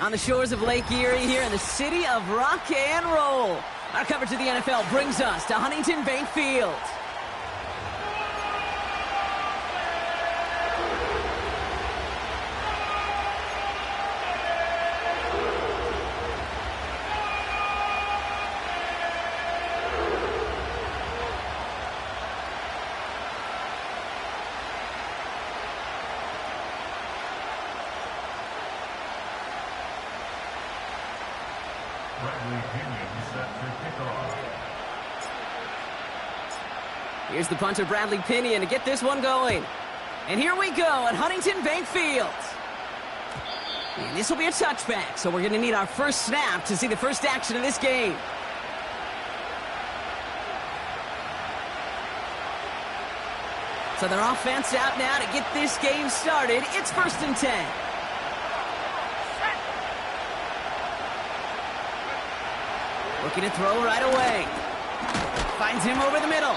On the shores of Lake Erie here in the city of rock and roll. Our coverage of the NFL brings us to Huntington Bank Field. Here's the punter, Bradley Pinion, to get this one going. And here we go at Huntington Bank Field. And this will be a touchback, so we're going to need our first snap to see the first action of this game. So their offense out now to get this game started. It's 1st and 10. Looking to throw right away. Finds him over the middle.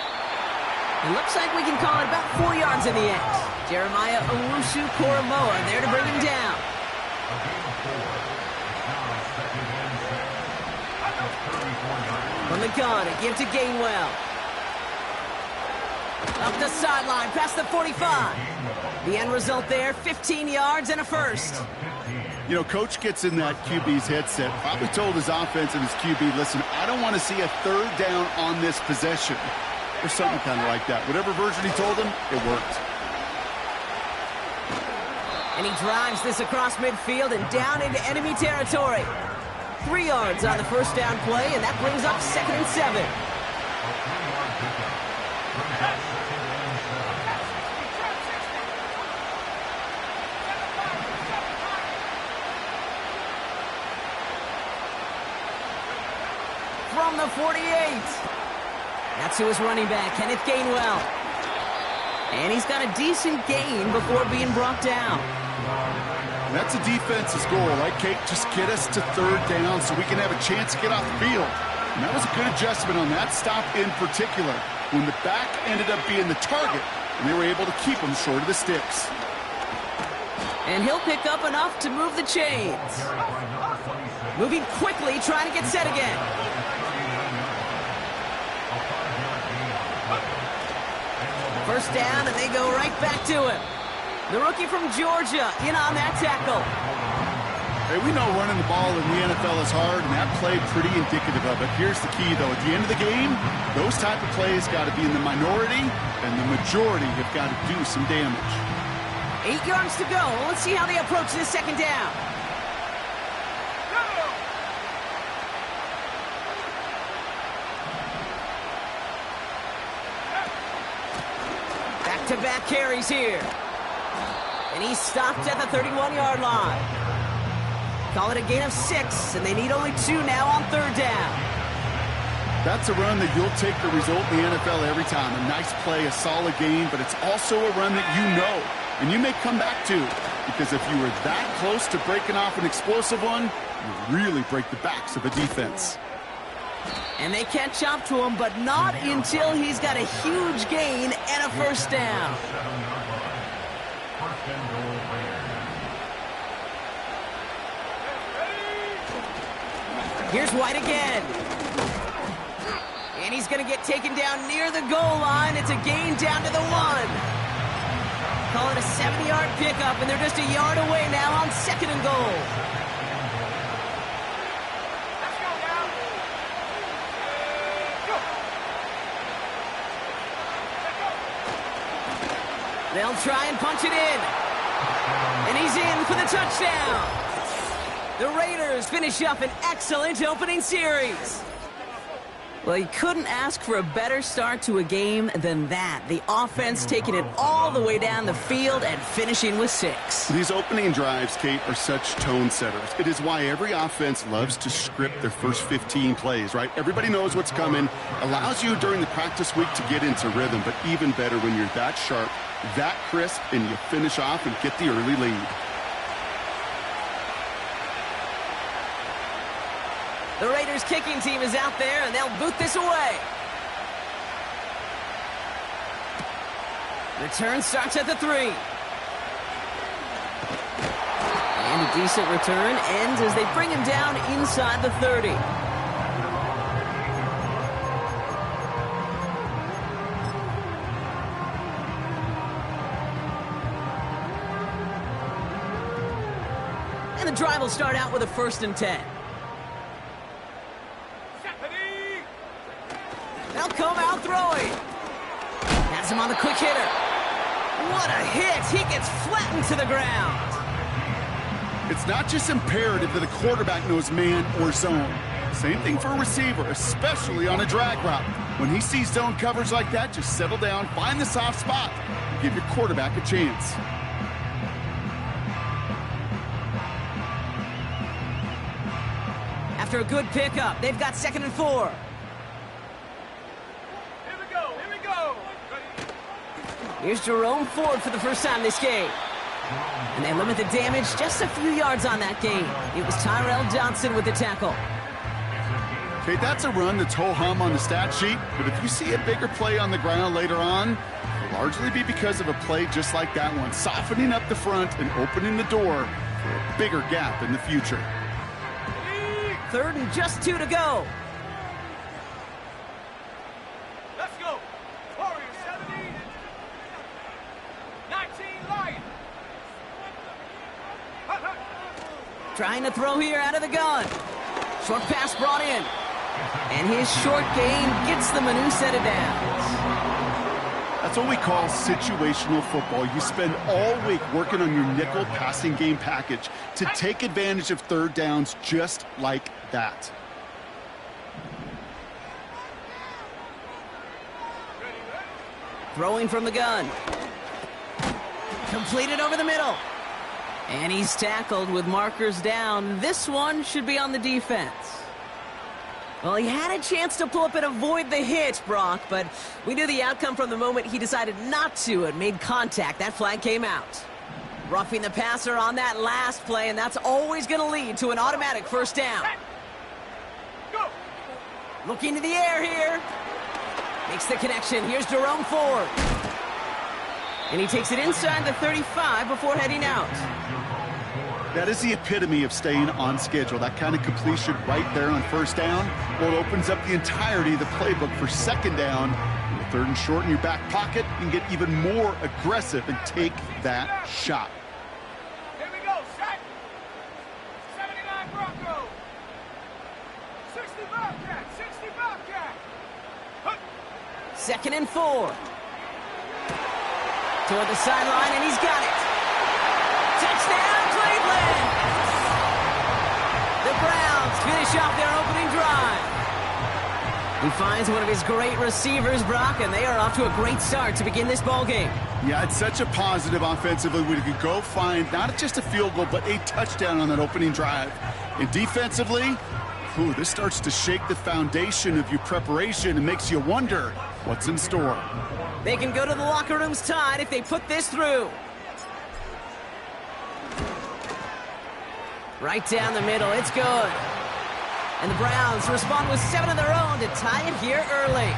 It looks like we can call it about 4 yards in the end. Jeremiah Owusu-Koromoa there to bring him down. From the gun, a give to Gainwell. Up the sideline, past the 45. The end result there, 15 yards and a first. You know, Coach gets in that QB's headset, probably told his offense and his QB, listen, I don't want to see a 3rd down on this possession. Or something kind of like that. Whatever version he told him, it worked. And he drives this across midfield and down into enemy territory. 3 yards on the first down play, and that brings up 2nd and 7. From the 48. That's who is running back, Kenneth Gainwell. And he's got a decent gain before being brought down. That's a defense's goal, right, Kate? Just get us to 3rd down so we can have a chance to get off the field. And that was a good adjustment on that stop in particular, when the back ended up being the target, and they were able to keep him short of the sticks. And he'll pick up enough to move the chains. Moving quickly, trying to get set again. First down, and they go right back to him. The rookie from Georgia in on that tackle. Hey, we know running the ball in the NFL is hard, and that play pretty indicative of it. Here's the key, though. At the end of the game, those type of plays got to be in the minority, and the majority have got to do some damage. 8 yards to go. Let's see how they approach this 2nd down. Back-to-back carries here. And he's stopped at the 31-yard line. Call it a gain of 6, and they need only 2 now on 3rd down. That's a run that you'll take the result in the NFL every time. A nice play, a solid game, but it's also a run that you know, and you may come back to, because if you were that close to breaking off an explosive one, you really break the backs of a defense. And they catch up to him, but not until he's got a huge gain and a first down. Here's White again. And he's going to get taken down near the goal line. It's a gain down to the 1. Call it a 70-yard pickup, and they're just a yard away now on 2nd and goal. They'll try and punch it in. And he's in for the touchdown. The Raiders finish up an excellent opening series. Well, you couldn't ask for a better start to a game than that. The offense taking it all the way down the field and finishing with 6. These opening drives, Kate, are such tone setters. It is why every offense loves to script their first 15 plays, right? Everybody knows what's coming. Allows you during the practice week to get into rhythm, but even better when you're that sharp, that crisp, and you finish off and get the early lead. The Raiders kicking team is out there, and they'll boot this away. Return starts at the 3. And it Decent return ends as they bring him down inside the 30. And the drive will start out with a 1st and 10. They'll come out throwing. Has him on the quick hitter. What a hit. He gets flattened to the ground. It's not just imperative that a quarterback knows man or zone. Same thing for a receiver, especially on a drag route. When he sees zone coverage like that, just settle down, find the soft spot, and give your quarterback a chance. After a good pickup, they've got 2nd and 4. Here's Jerome Ford for the first time this game. And they limit the damage just a few yards on that game. It was Tyrell Johnson with the tackle. Okay, that's a run that's ho-hum on the stat sheet, but if you see a bigger play on the ground later on, it'll largely be because of a play just like that one, softening up the front and opening the door for a bigger gap in the future. 3rd and just 2 to go. Trying to throw here out of the gun. Short pass brought in. And his short gain gets them a new set of downs. That's what we call situational football. You spend all week working on your nickel passing game package to take advantage of 3rd downs just like that. Throwing from the gun. Completed over the middle. And he's tackled with markers down. This one should be on the defense. Well, he had a chance to pull up and avoid the hit, Brock, but we knew the outcome from the moment he decided not to and made contact. That flag came out. Roughing the passer on that last play, and that's always going to lead to an automatic 1st down. Go. Looking to the air here. Makes the connection. Here's Jerome Ford. And he takes it inside the 35 before heading out. That is the epitome of staying on schedule. That kind of completion right there on 1st down. Well, it opens up the entirety of the playbook for 2nd down. With 3rd and short in your back pocket, you can get even more aggressive and take that shot. Here we go, set. 79 Bronco. 60 Bobcat, 60 Bobcat. 2nd and 4. Toward the sideline, and he's got it. Touchdown, Cleveland! The Browns finish off their opening drive. He finds one of his great receivers, Brock, and they are off to a great start to begin this ballgame. Yeah, it's such a positive offensively. We could go find not just a field goal, but a touchdown on that opening drive. And defensively, this starts to shake the foundation of your preparation and makes you wonder what's in store. They can go to the locker rooms tied if they put this through. Right down the middle, it's good. And the Browns respond with 7 of their own to tie it here early.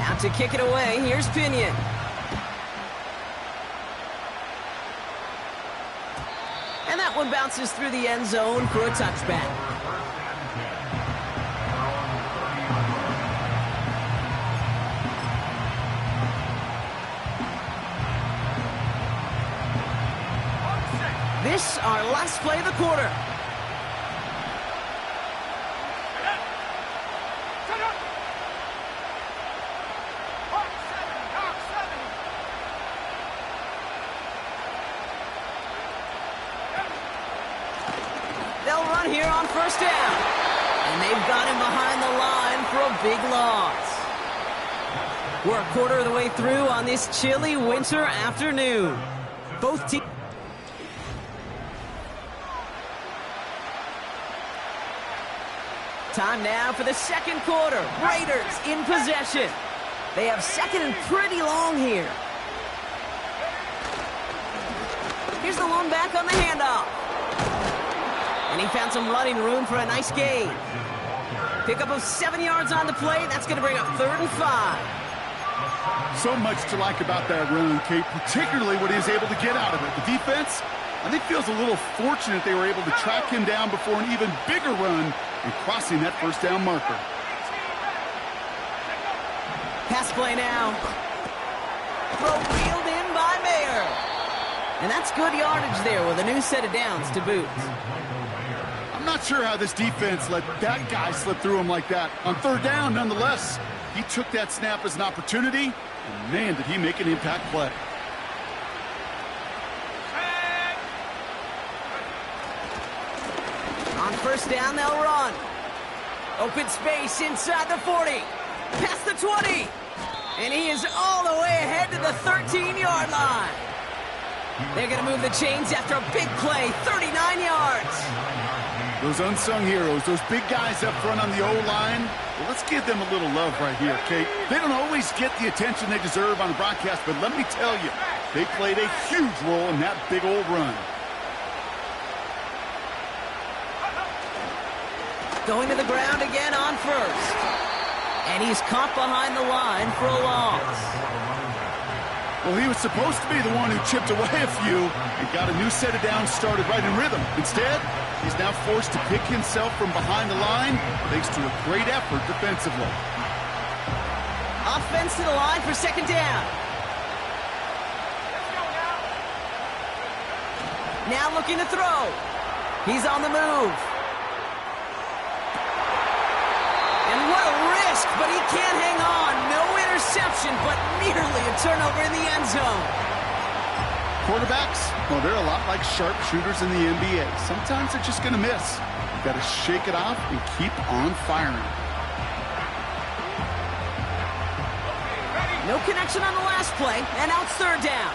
Out to kick it away, here's Pinion. And that one bounces through the end zone for a touchback. This, our last play of the quarter. They'll run here on 1st down. And they've got him behind the line for a big loss. We're a quarter of the way through on this chilly winter afternoon. Both teams. Time now for the 2nd quarter. Raiders in possession. They have 2nd and pretty long here. Here's the lone back on the handoff. And And he found some running room for a nice gain. Pickup of 7 yards on the play. That's going to bring up 3rd and 5. So much to like about that run, Kate, particularly what he was able to get out of it. The defense, I think, feels a little fortunate they were able to track him down before an even bigger run and crossing that first down marker. Pass play now. Throw reeled in by Mayer. And that's good yardage there with a new set of downs to boot. I'm not sure how this defense let that guy slip through him like that. On 3rd down, nonetheless, he took that snap as an opportunity, and man, did he make an impact play. On 1st down, they'll run. Open space inside the 40. Past the 20. And he is all the way ahead to the 13-yard line. They're going to move the chains after a big play, 39 yards. Those unsung heroes, those big guys up front on the O-line, well, let's give them a little love right here, Kate. They don't always get the attention they deserve on the broadcast, but let me tell you, they played a huge role in that big old run. Going to the ground again on 1st. And he's caught behind the line for a loss. Well, he was supposed to be the one who chipped away a few and got a new set of downs started right in rhythm. Instead, he's now forced to pick himself from behind the line thanks to a great effort defensively. Offense to the line for 2nd down. Now looking to throw. He's on the move. And what a risk, but he can't hang on. No interception, but nearly a turnover in the end zone. Quarterbacks, well, they're a lot like sharpshooters in the NBA. Sometimes they're just going to miss. You've got to shake it off and keep on firing. No connection on the last play, and now it's 3rd down.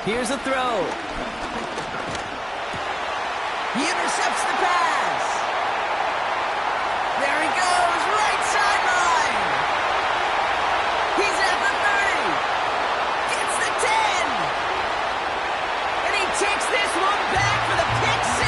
Here's a throw. He intercepts the pass. There he goes, right sideline. He's at the 30. Gets the 10. And he takes this one back for the pick 6.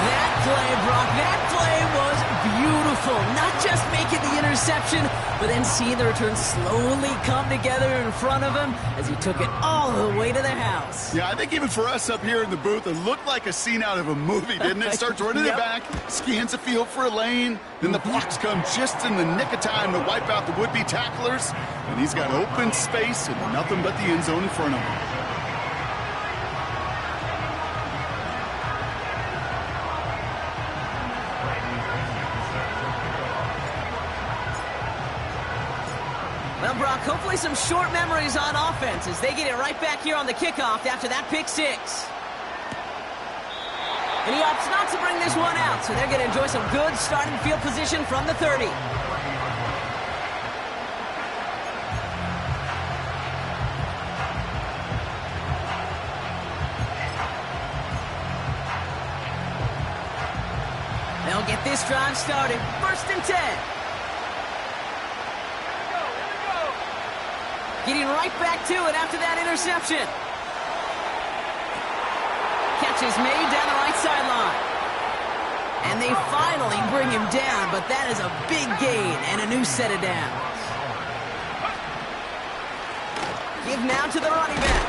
That play, Brock, that play was beautiful. Not just making the interception, but then seeing the return slowly come together in front of him as he took it all the way to the house. Yeah, I think even for us up here in the booth, it looked like a scene out of a movie, didn't it? Starts running it back, scans the field for a lane, then the blocks come just in the nick of time to wipe out the would-be tacklers, and he's got open space and nothing but the end zone in front of him. Well, Brock, hopefully some short memories on offense as they get it right back here on the kickoff after that pick 6. And he opts not to bring this one out, so they're going to enjoy some good starting field position from the 30. They'll get this drive started. 1st and 10. Getting right back to it after that interception. Catch is made down the right sideline. And they finally bring him down, but that is a big gain and a new set of downs. Give now to the running back.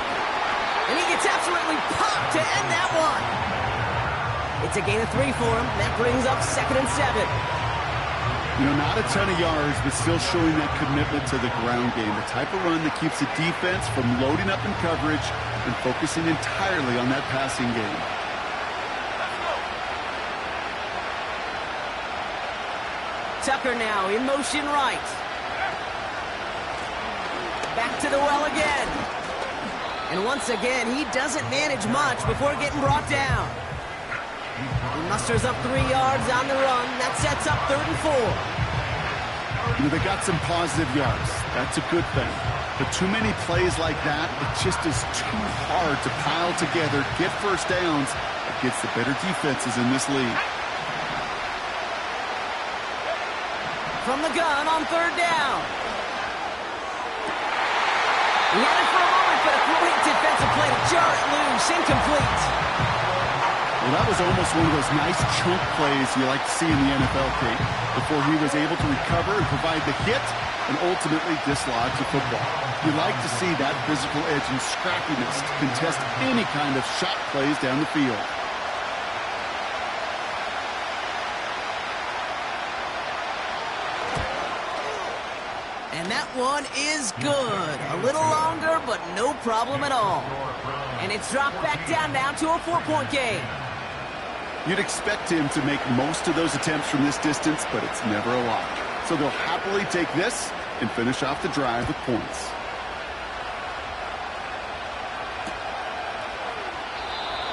And he gets absolutely popped to end that one. It's a gain of 3 for him. That brings up 2nd and 7. You know, not a ton of yards, but still showing that commitment to the ground game. The type of run that keeps the defense from loading up in coverage and focusing entirely on that passing game. Tucker now in motion right. Back to the well again. And once again, he doesn't manage much before getting brought down. He musters up 3 yards on the run. That sets up 3rd and 4. You know, they got some positive yards. That's a good thing. But too many plays like that, it just is too hard to pile together, get first downs against the better defenses in this league. from the gun on 3rd down. He had it for a moment, but a great defensive play to jar it loose. Incomplete. Well, that was almost one of those nice chunk plays you like to see in the NFL, Kate, before he was able to recover and provide the hit and ultimately dislodge the football. You like to see that physical edge and scrappiness to contest any kind of shot plays down the field. And that one is good. A little longer, but no problem at all. And it's dropped back down now to a 4-point game. You'd expect him to make most of those attempts from this distance, but it's never a lot. So they'll happily take this and finish off the drive with points.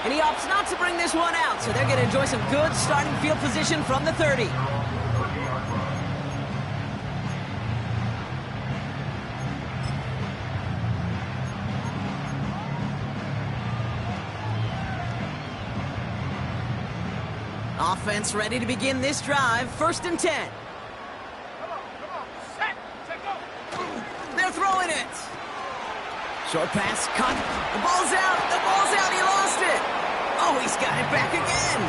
And he opts not to bring this one out, so they're going to enjoy some good starting field position from the 30. Offense ready to begin this drive. 1st and 10. Come on, set, go. They're throwing it. Short pass, cut. The ball's out, he lost it. Oh, he's got it back again.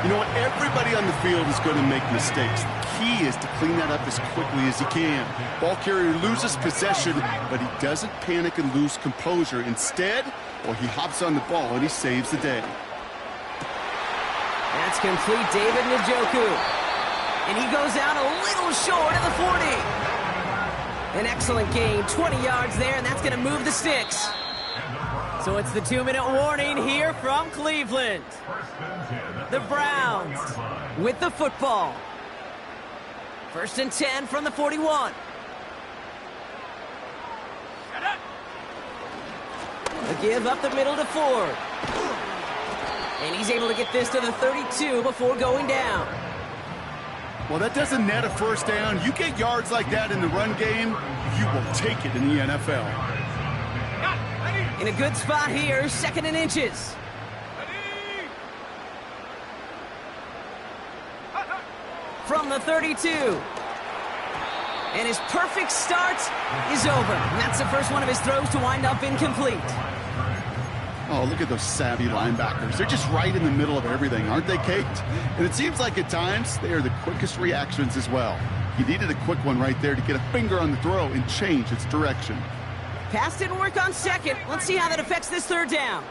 You know what? Everybody on the field is going to make mistakes. The key is to clean that up as quickly as he can. Ball carrier loses possession, but he doesn't panic and lose composure. Instead, well, he hops on the ball and he saves the day. That's complete, David Njoku. And he goes out a little short of the 40. An excellent gain, 20 yards there, and that's going to move the sticks. So it's the 2-minute warning here from Cleveland. The Browns with the football. 1st and 10 from the 41. A give up the middle to Ford. And he's able to get this to the 32 before going down. Well, that doesn't net a 1st down. You get yards like that in the run game, you will take it in the NFL. In a good spot here, 2nd and inches. From the 32. And his perfect start is over. And that's the first one of his throws to wind up incomplete. Oh, look at those savvy linebackers. They're just right in the middle of everything, aren't they, Kate? And it seems like at times they are the quickest reactions as well. He needed a quick one right there to get a finger on the throw and change its direction. Pass didn't work on 2nd. Let's see how that affects this 3rd down.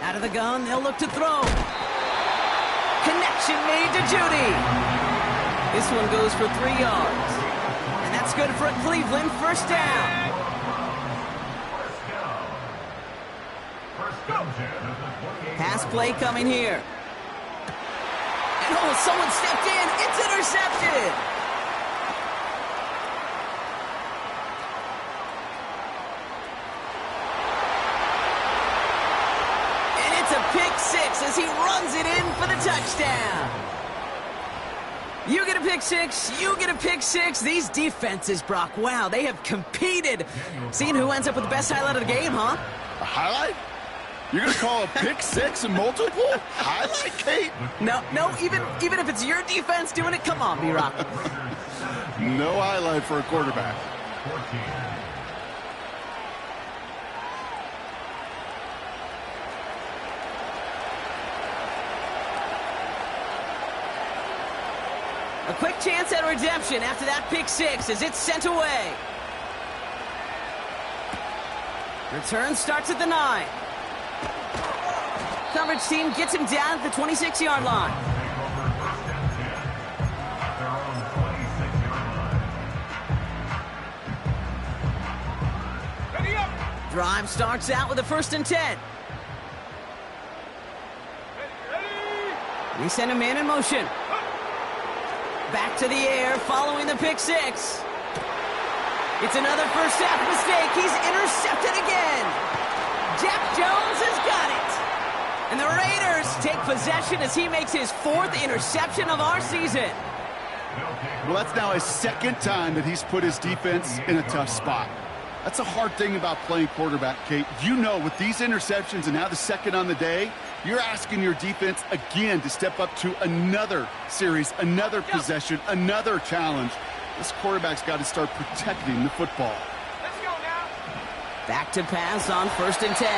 Out of the gun, they'll look to throw. Connection made to Judy. This one goes for 3 yards. And that's good for Cleveland. 1st down. Pass play coming here. And oh, someone stepped in. It's intercepted. And it's a pick 6 as he runs it in for the touchdown. You get a pick 6, you get a pick 6. These defenses, Brock, wow, they have competed. Seeing who ends up with the best highlight of the game, huh? A highlight? You're going to call a pick 6 and multiple? Highlight, Kate? No, even if it's your defense doing it, come on, B-Rock. No highlight for a quarterback. A quick chance at redemption after that pick 6 as it's sent away. Return starts at the 9. Coverage team gets him down at the 26-yard line. Drive starts out with a 1st and 10. We send a man in motion. Back to the air following the pick 6. It's another first half mistake. He's intercepted again. Jack Jones has got it. And the Raiders take possession as he makes his 4th interception of our season. Well, that's now his 2nd time that he's put his defense in a tough spot. That's a hard thing about playing quarterback, Kate. You know, with these interceptions and now the second on the day, you're asking your defense again to step up to another series, another possession, another challenge. This quarterback's got to start protecting the football. Let's go now. Back to pass on 1st and 10.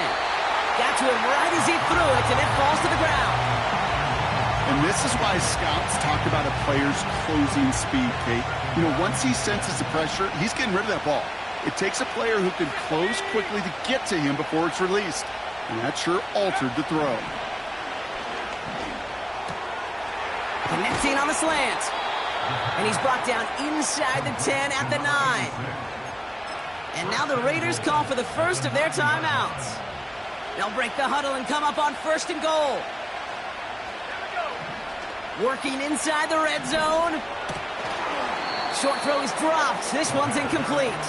Got to him right as he threw it, and it falls to the ground. And this is why scouts talk about a player's closing speed, Kate. You know, once he senses the pressure, he's getting rid of that ball. It takes a player who can close quickly to get to him before it's released. And that sure altered the throw. Connecting on the slant. And he's brought down inside the 10 at the 9. And now the Raiders call for the first of their timeouts. They'll break the huddle and come up on 1st and goal. Working inside the red zone. Short throw is dropped. This one's incomplete.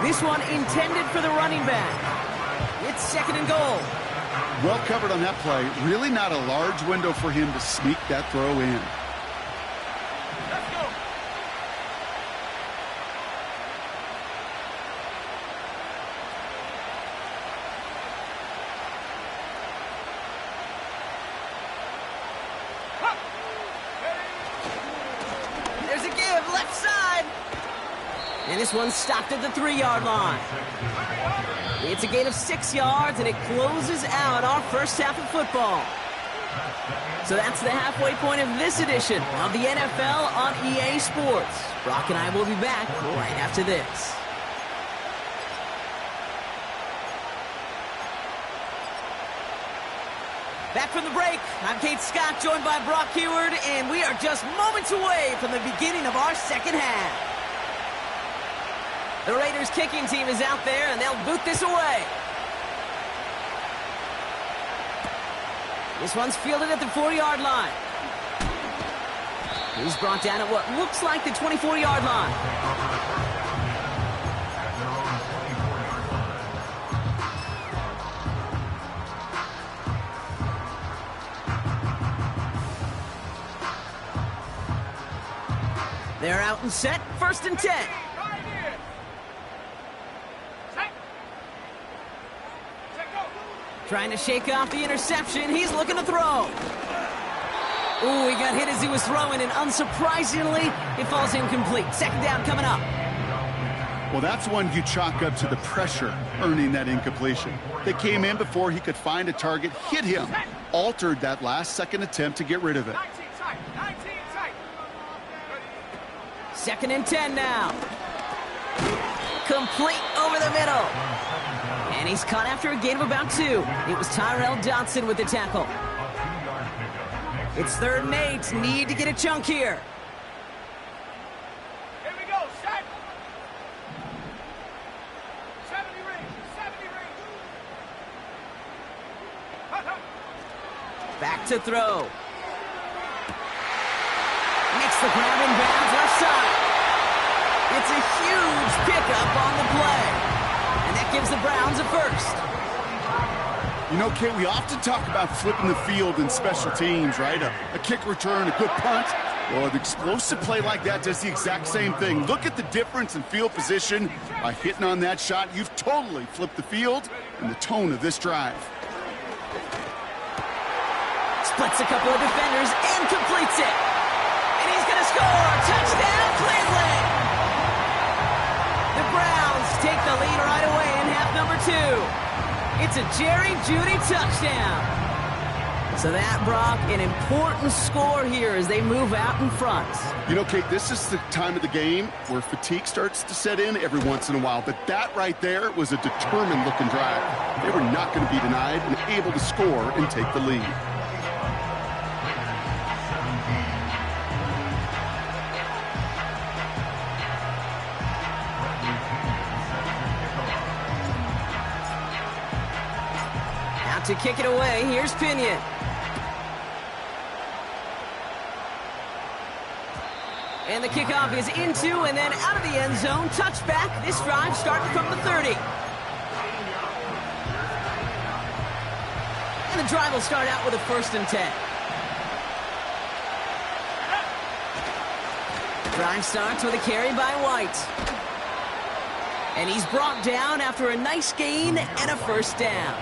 This one intended for the running back. It's 2nd and goal. Well covered on that play. Really not a large window for him to sneak that throw in. Let's go. There's a give, left side. And this one's stopped at the 3-yard line. It's a gain of 6 yards, and it closes out our first half of football. So that's the halfway point of this edition of the NFL on EA Sports. Brock and I will be back right after this. Back from the break, I'm Kate Scott, joined by Brock Heward, and we are just moments away from the beginning of our second half. The Raiders kicking team is out there, and they'll boot this away. This one's fielded at the 4-yard line. He's brought down at what looks like the 24-yard line. They're out and set, 1st and 10. Trying to shake off the interception. He's looking to throw. Ooh, he got hit as he was throwing, and unsurprisingly, it falls incomplete. 2nd down coming up. Well, that's one you chalk up to the pressure earning that incompletion. They came in before he could find a target, hit him, altered that last-second attempt to get rid of it. 19 tight. 2nd and 10 now. Complete over the middle. And he's caught after a gain of about 2. It was Tyrell Dodson with the tackle. It's 3rd and 8. Need to get a chunk here. Here we go, set. 70 range. Back to throw. Makes the grab in bounds left side. It's a huge pickup on the play. And that gives the Browns a first. You know, Kate, we often talk about flipping the field in special teams, right? A kick return, a good punt. Well, an explosive play like that does the exact same thing. Look at the difference in field position. By hitting on that shot, you've totally flipped the field and the tone of this drive. Splits a couple of defenders and completes it. And he's going to score. Touchdown, Cleveland. The Browns take the lead right away in half number 2. It's a Jerry Jeudy touchdown. So that, Brock, an important score here as they move out in front. You know, Kate, this is the time of the game where fatigue starts to set in every once in a while. But that right there was a determined-looking drive. They were not going to be denied and able to score and take the lead. To kick it away, here's Pinion. And the kickoff is into and then out of the end zone. Touchback. This drive starting from the 30. And the drive will start out with a 1st and 10. Drive starts with a carry by White. And he's brought down after a nice gain and a first down.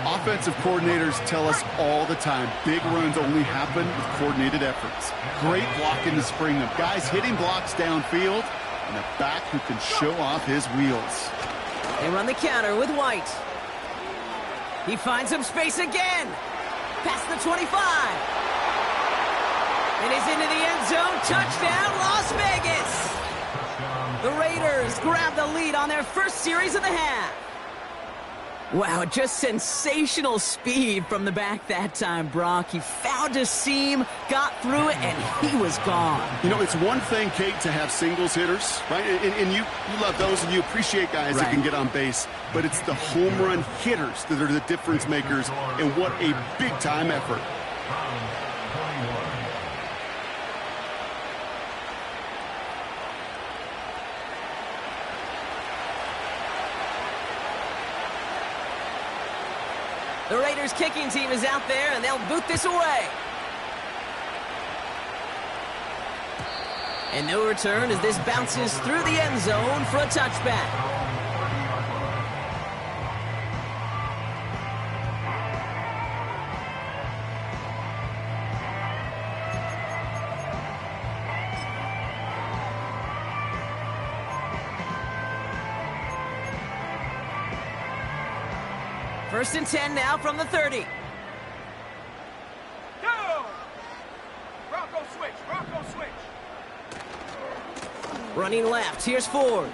Offensive coordinators tell us all the time, big runs only happen with coordinated efforts. Great blocking to spring them. Guys hitting blocks downfield, and a back who can show off his wheels. They run the counter with White. He finds some space again. Past the 25. And he's into the end zone. Touchdown, Las Vegas. The Raiders grab the lead on their first series of the half. Wow, just sensational speed from the back that time, Brock. He found a seam, got through it, and he was gone. You know, it's one thing, Kate, to have singles hitters, right? And you love those, and you appreciate guys that can get on base. But it's the home run hitters that are the difference makers, and what a big-time effort. The Raiders kicking team is out there, and they'll boot this away. And no return as this bounces through the end zone for a touchback. First and 10 now from the 30. Go! Bronco switch, Bronco switch. Running left, here's Ford.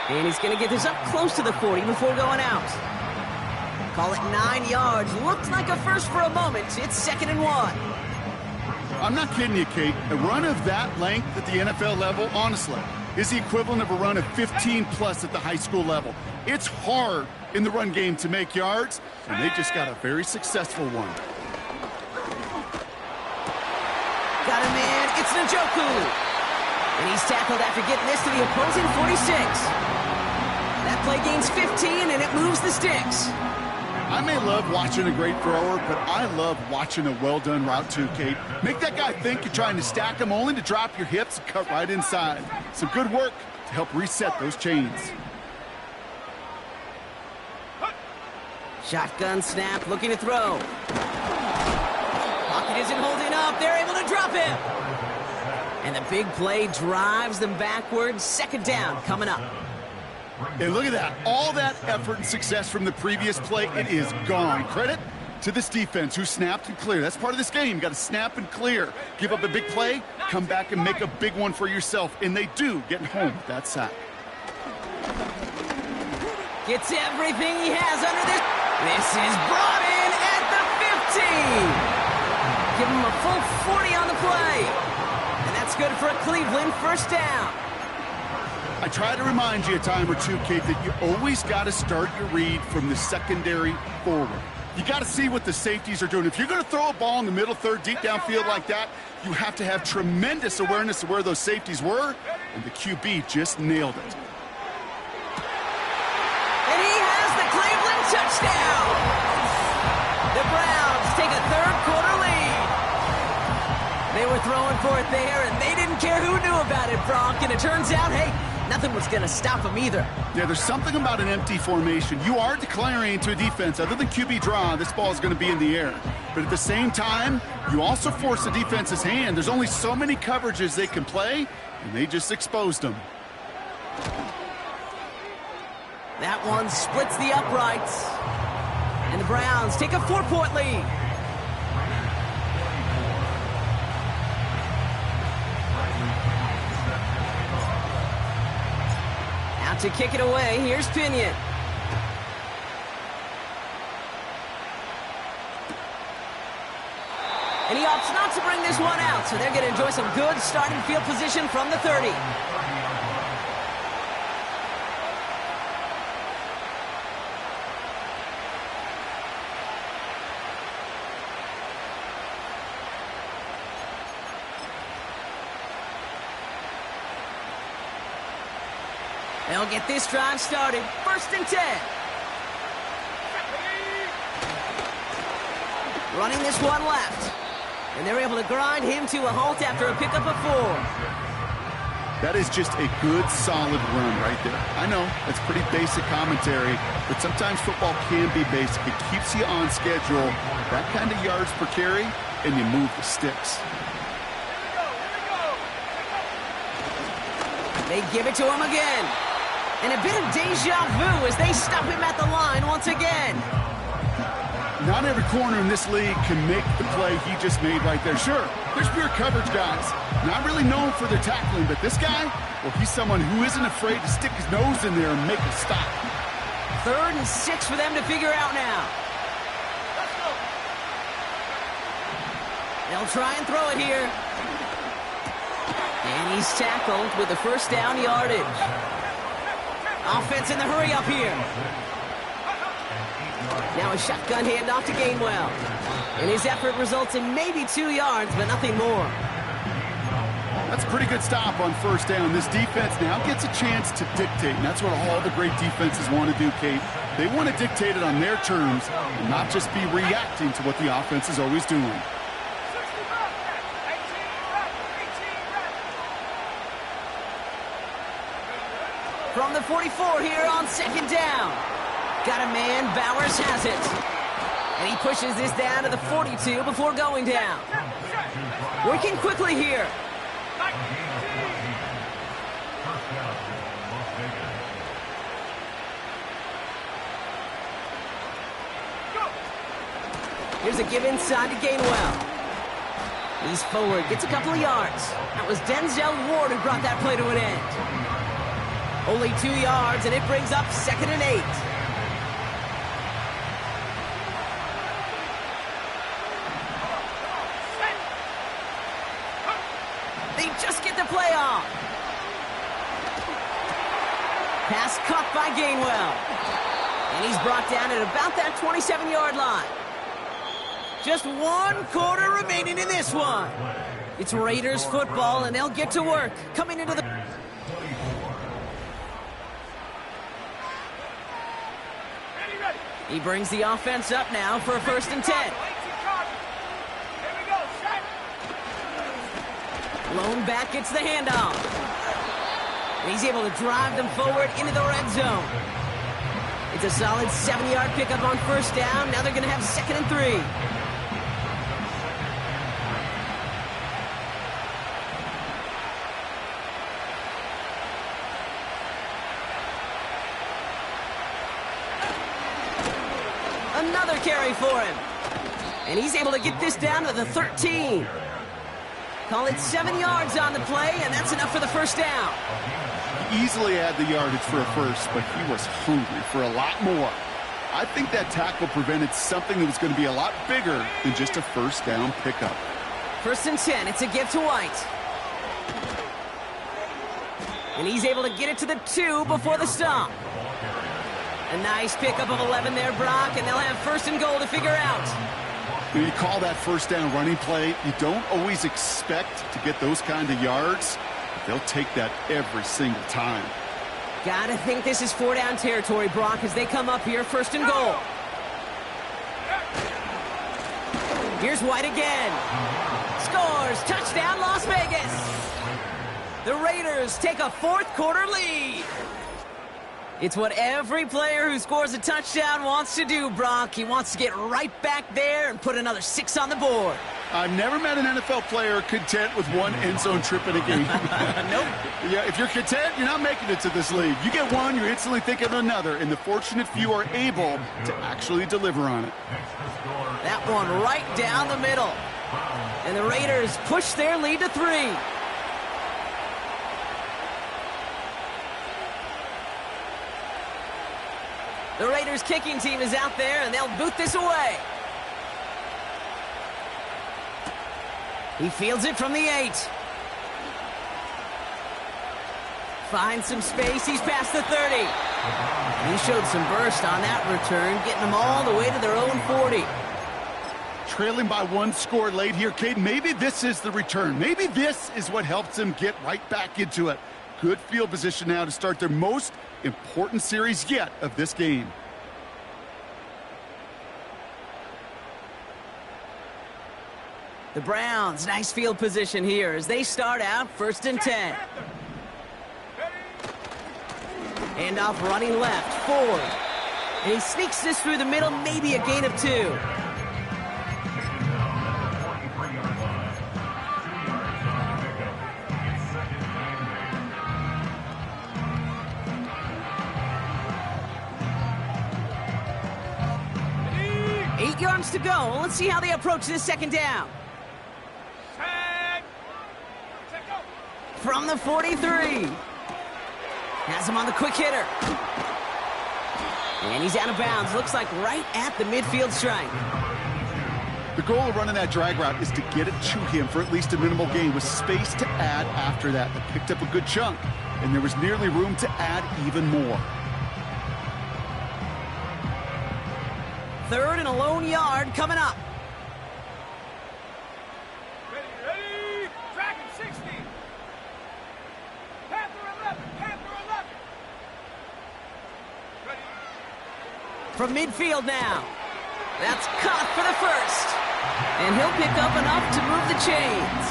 And he's going to get this up close to the 40 before going out. Call it 9 yards. Looked like a first for a moment. It's 2nd and 1. I'm not kidding you, Kate. A run of that length at the NFL level, honestly, is the equivalent of a run of 15-plus at the high school level. It's hard in the run game to make yards, and they just got a very successful one. Got him in. It's Njoku. And he's tackled after getting this to the opposing 46. That play gains 15, and it moves the sticks. I may love watching a great thrower, but I love watching a well-done route too, Kate. Make that guy think you're trying to stack him only to drop your hips and cut right inside. Some good work to help reset those chains. Shotgun snap, looking to throw. Pocket isn't holding up. They're able to drop him. And the big play drives them backwards. 2nd down coming up. And look at that. All that effort and success from the previous play, it is gone. Credit to this defense who snapped and cleared. That's part of this game. You got to snap and clear. Give up a big play, come back and make a big one for yourself. And they do, getting home with that sack. Gets everything he has under this. This is brought in at the 15. Give him a full 40 on the play. And that's good for a Cleveland first down. I try to remind you a time or two, Kate, that you always got to start your read from the secondary forward. You got to see what the safeties are doing. If you're going to throw a ball in the middle third, deep downfield like that, you have to have tremendous awareness of where those safeties were, and the QB just nailed it. And he has the Cleveland touchdown. The Browns take a third-quarter lead. They were throwing for it there, and they didn't care who knew about it, Brock. And it turns out, hey, nothing was going to stop them either. Yeah, there's something about an empty formation. You are declaring to a defense, other than QB draw, this ball is going to be in the air. But at the same time, you also force the defense's hand. There's only so many coverages they can play, and they just exposed them. That one splits the uprights. And the Browns take a 4-point lead. Out to kick it away, here's Pinion. And he opts not to bring this one out, so they're going to enjoy some good starting field position from the 30. They'll get this drive started. 1st and 10. Running this one left. And they're able to grind him to a halt after a pickup of 4. That is just a good, solid run right there. I know, that's pretty basic commentary, but sometimes football can be basic. It keeps you on schedule, that kind of yards per carry, and you move the sticks. They give it to him again. And a bit of deja vu as they stop him at the line once again. Not every corner in this league can make the play he just made right there. Sure, there's pure coverage guys. Not really known for their tackling, but this guy, well, he's someone who isn't afraid to stick his nose in there and make a stop. 3rd and 6 for them to figure out now. They'll try and throw it here. And he's tackled with the first down yardage. Offense in the hurry up here. Now a shotgun handoff to Gainwell. And his effort results in maybe 2 yards, but nothing more. That's a pretty good stop on first down. This defense now gets a chance to dictate, and that's what all the great defenses want to do, Kate. They want to dictate it on their terms and not just be reacting to what the offense is always doing. From the 44 here on 2nd down. Got a man, Bowers has it. And he pushes this down to the 42 before going down. Working quickly here. Here's a give inside to Gainwell. He's forward, gets a couple of yards. That was Denzel Ward who brought that play to an end. Only 2 yards, and it brings up 2nd and 8. They just get the play off. Pass caught by Gainwell. And he's brought down at about that 27-yard line. Just 1 quarter remaining in this one. It's Raiders football, and they'll get to work. Coming into the... He brings the offense up now for a 1st and 10. Lone back gets the handoff. And he's able to drive them forward into the red zone. It's a solid 7-yard pickup on first down. Now they're going to have 2nd and 3. Another carry for him. And he's able to get this down to the 13. Call it 7 yards on the play, and that's enough for the first down. He easily had the yardage for a first, but he was hungry for a lot more. I think that tackle prevented something that was going to be a lot bigger than just a first down pickup. 1st and 10, it's a give to White. And he's able to get it to the 2 before the stop. A nice pickup of 11 there, Brock, and they'll have 1st and goal to figure out. When you call that first down running play, you don't always expect to get those kind of yards. They'll take that every single time. Gotta think this is 4-down territory, Brock, as they come up here, 1st and goal. Here's White again. Scores, touchdown, Las Vegas. The Raiders take a 4th quarter lead. It's what every player who scores a touchdown wants to do, Brock. He wants to get right back there and put another 6 on the board. I've never met an NFL player content with 1 end zone trip in a game. Nope. Yeah, if you're content, you're not making it to this league. You get one, you're instantly thinking of another, and the fortunate few are able to actually deliver on it. That one right down the middle. And the Raiders push their lead to 3. The Raiders kicking team is out there, and they'll boot this away. He fields it from the 8. Finds some space. He's past the 30. He showed some burst on that return, getting them all the way to their own 40. Trailing by 1 score late here, Cade. Maybe this is the return. Maybe this is what helps them get right back into it. Good field position now to start their most important series yet of this game. The Browns, nice field position here as they start out 1st and 10. Hand off running left, Ford. And he sneaks this through the middle, maybe a gain of 2. Eight yards to go. Let's see how they approach this second down. From the 43. Has him on the quick hitter. And he's out of bounds. Looks like right at the midfield stripe. The goal of running that drag route is to get it to him for at least a minimal gain with space to add after that. They picked up a good chunk, and there was nearly room to add even more. 3rd and a lone yard coming up. Ready, Dragon 60. Panther 11, Panther 11. Ready. From midfield now. That's caught for the first. And he'll pick up enough to move the chains.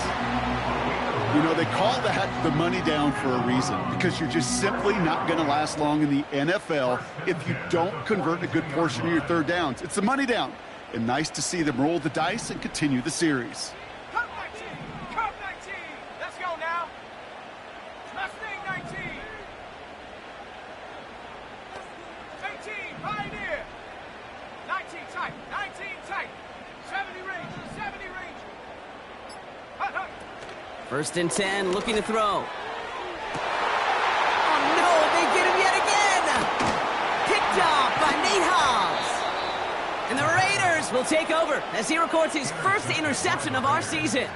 You know, they call that the money down for a reason, because you're just simply not going to last long in the NFL if you don't convert a good portion of your third downs. It's the money down. And nice to see them roll the dice and continue the series. Cup 19, Cup 19. Let's go now. Mustang 19. 18, Pioneer. 19 tight, 19 tight. 70 range, 70 range. Hut, hut. 1st and 10, looking to throw. Oh, no, they get him yet again. Picked off by Nate Hobbs. And the Raiders will take over as he records his first interception of our season.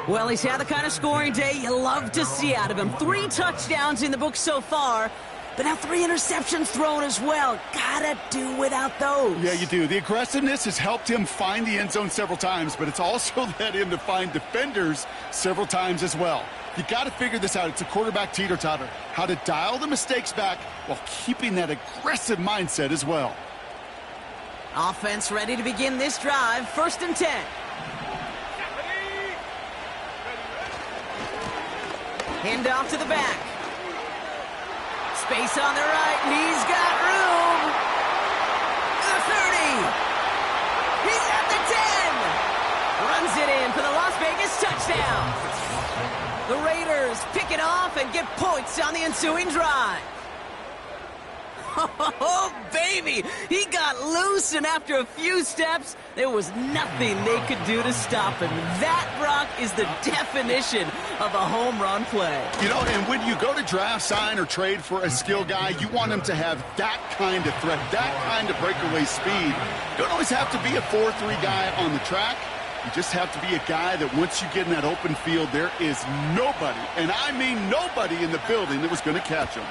Well, he's had the kind of scoring day you love to see out of him. 3 touchdowns in the book so far, but now 3 interceptions thrown as well. Gotta do without those. Yeah, you do. The aggressiveness has helped him find the end zone several times, but it's also led him to find defenders several times as well. You got to figure this out. It's a quarterback teeter-totter. How to dial the mistakes back while keeping that aggressive mindset as well. Offense ready to begin this drive. 1st and 10. Hand off to the back. Space on the right, and he's got room. The 30. He's at the 10. Runs it in for the Las Vegas touchdown. The Raiders pick it off and get points on the ensuing drive. Oh, baby! He got loose, and after a few steps, there was nothing they could do to stop him. That, Brock, is the definition of a home run play. You know, and when you go to draft, sign, or trade for a skill guy, you want him to have that kind of threat, that kind of breakaway speed. You don't always have to be a 4-3 guy on the track. You just have to be a guy that once you get in that open field, there is nobody, and I mean nobody in the building that was going to catch him.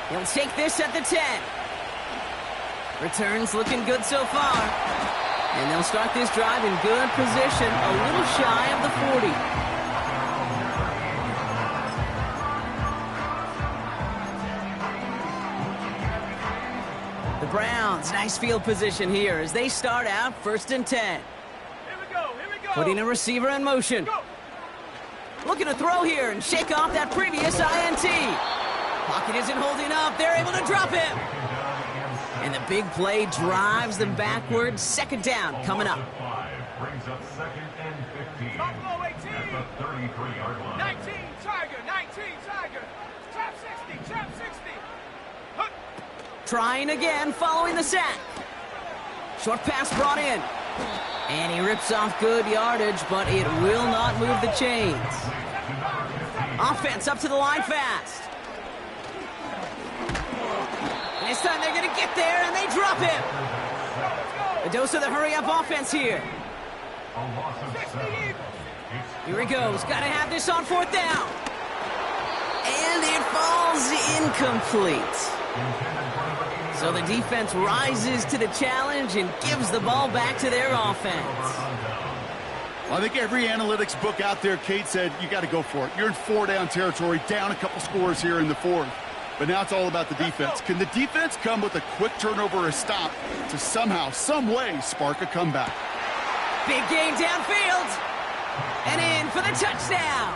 He'll take this at the 10. Returns looking good so far. And they'll start this drive in good position, a little shy of the 40. The Browns, nice field position here as they start out 1st and 10. Here we go, here we go. Putting a receiver in motion. Go. Looking to throw here and shake off that previous INT. Pocket isn't holding up. They're able to drop him. And the big play drives them backwards. 2nd down coming up. Brings up 2nd and 15. Buffalo 18. At the 33-yard line. 19 Tiger, 19 Tiger. Trap 60, trap 60. Hup. Trying again following the sack. Short pass brought in. And he rips off good yardage, but it will not move the chains. Offense up to the line fast. This time they're going to get there, and they drop him. A dose of the hurry-up offense here. Here he goes. Got to have this on 4th down. And it falls incomplete. So the defense rises to the challenge and gives the ball back to their offense. Well, I think every analytics book out there, Kate, said you got to go for it. You're in 4-down territory, down a couple scores here in the 4th. But now it's all about the defense. Can the defense come with a quick turnover or a stop to somehow, some way, spark a comeback? Big game downfield. And in for the touchdown.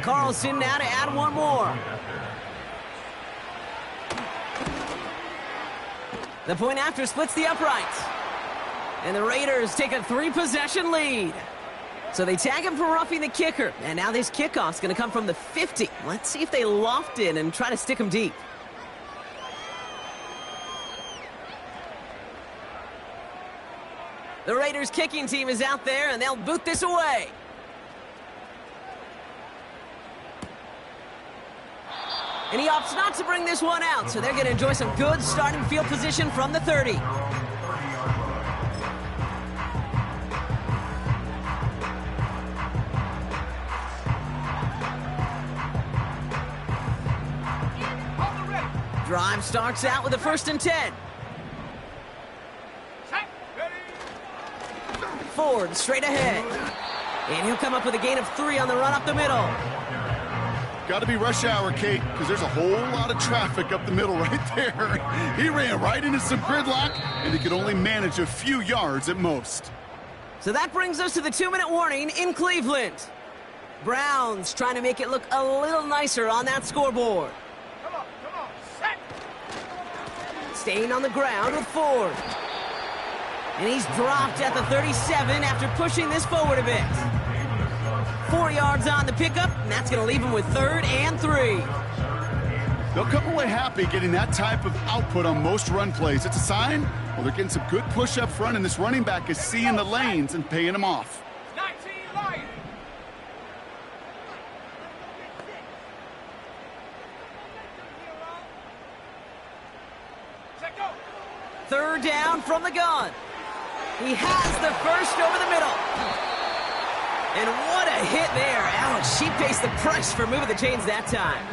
Carlson now to add one more. The point after splits the uprights. And the Raiders take a 3-possession lead. So they tag him for roughing the kicker. And now this kickoff's going to come from the 50. Let's see if they loft in and try to stick him deep. The Raiders kicking team is out there, and they'll boot this away. And he opts not to bring this one out, so they're going to enjoy some good starting field position from the 30. Drive starts out with a 1st and 10. Ford straight ahead. And he'll come up with a gain of 3 on the run up the middle. Got to be rush hour, Kate, because there's a whole lot of traffic up the middle right there. He ran right into some gridlock, and he could only manage a few yards at most. So that brings us to the 2-minute warning in Cleveland. Browns trying to make it look a little nicer on that scoreboard. Come on, set. Staying on the ground with Ford. And he's dropped at the 37 after pushing this forward a bit. 4 yards on the pickup, and that's going to leave him with 3rd and 3. They'll come away happy getting that type of output on most run plays. It's a sign, well, they're getting some good push up front, and this running back is seeing the lanes and paying them off. 19 Lions. Set go. 3rd down from the gun. He has the first over the middle. And what a hit there. Ouch, she pays the price for moving the chains that time.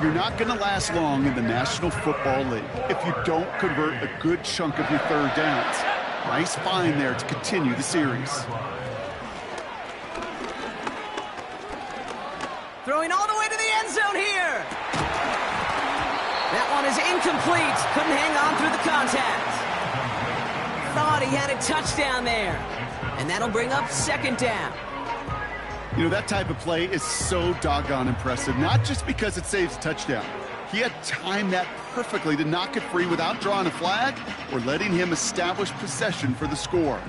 You're not going to last long in the National Football League if you don't convert a good chunk of your 3rd downs. Nice find there to continue the series. Throwing all the way to the end zone here. That one is incomplete. Couldn't hang on through the contact. Thought he had a touchdown there. And that'll bring up 2nd down. You know, that type of play is so doggone impressive, not just because it saves a touchdown. He had timed that perfectly to knock it free without drawing a flag or letting him establish possession for the score.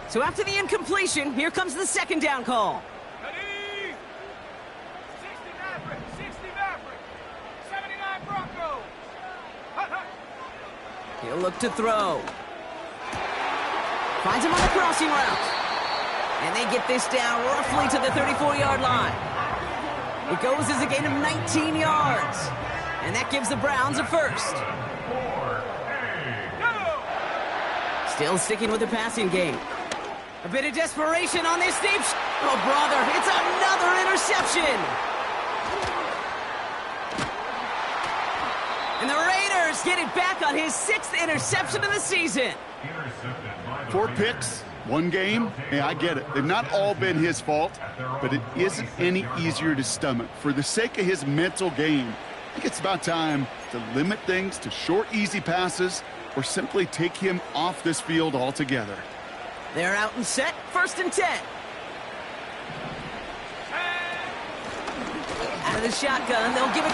So after the incompletion, here comes the 2nd down call. Ready? 60 Maverick, 79 Broncos. He'll look to throw. Finds him on the crossing route. And they get this down roughly to the 34-yard line. It goes as a gain of 19 yards. And that gives the Browns a 1st. Still sticking with the passing game. A bit of desperation on this deep. Oh, brother, it's another interception. And the Raiders get it back on his 6th interception of the season. 4 picks, 1 game. Yeah, I get it. They've not all been his fault, but it isn't any easier to stomach. For the sake of his mental game, I think it's about time to limit things to short, easy passes or simply take him off this field altogether. They're out and set. 1st and 10. Out of the shotgun, they'll give it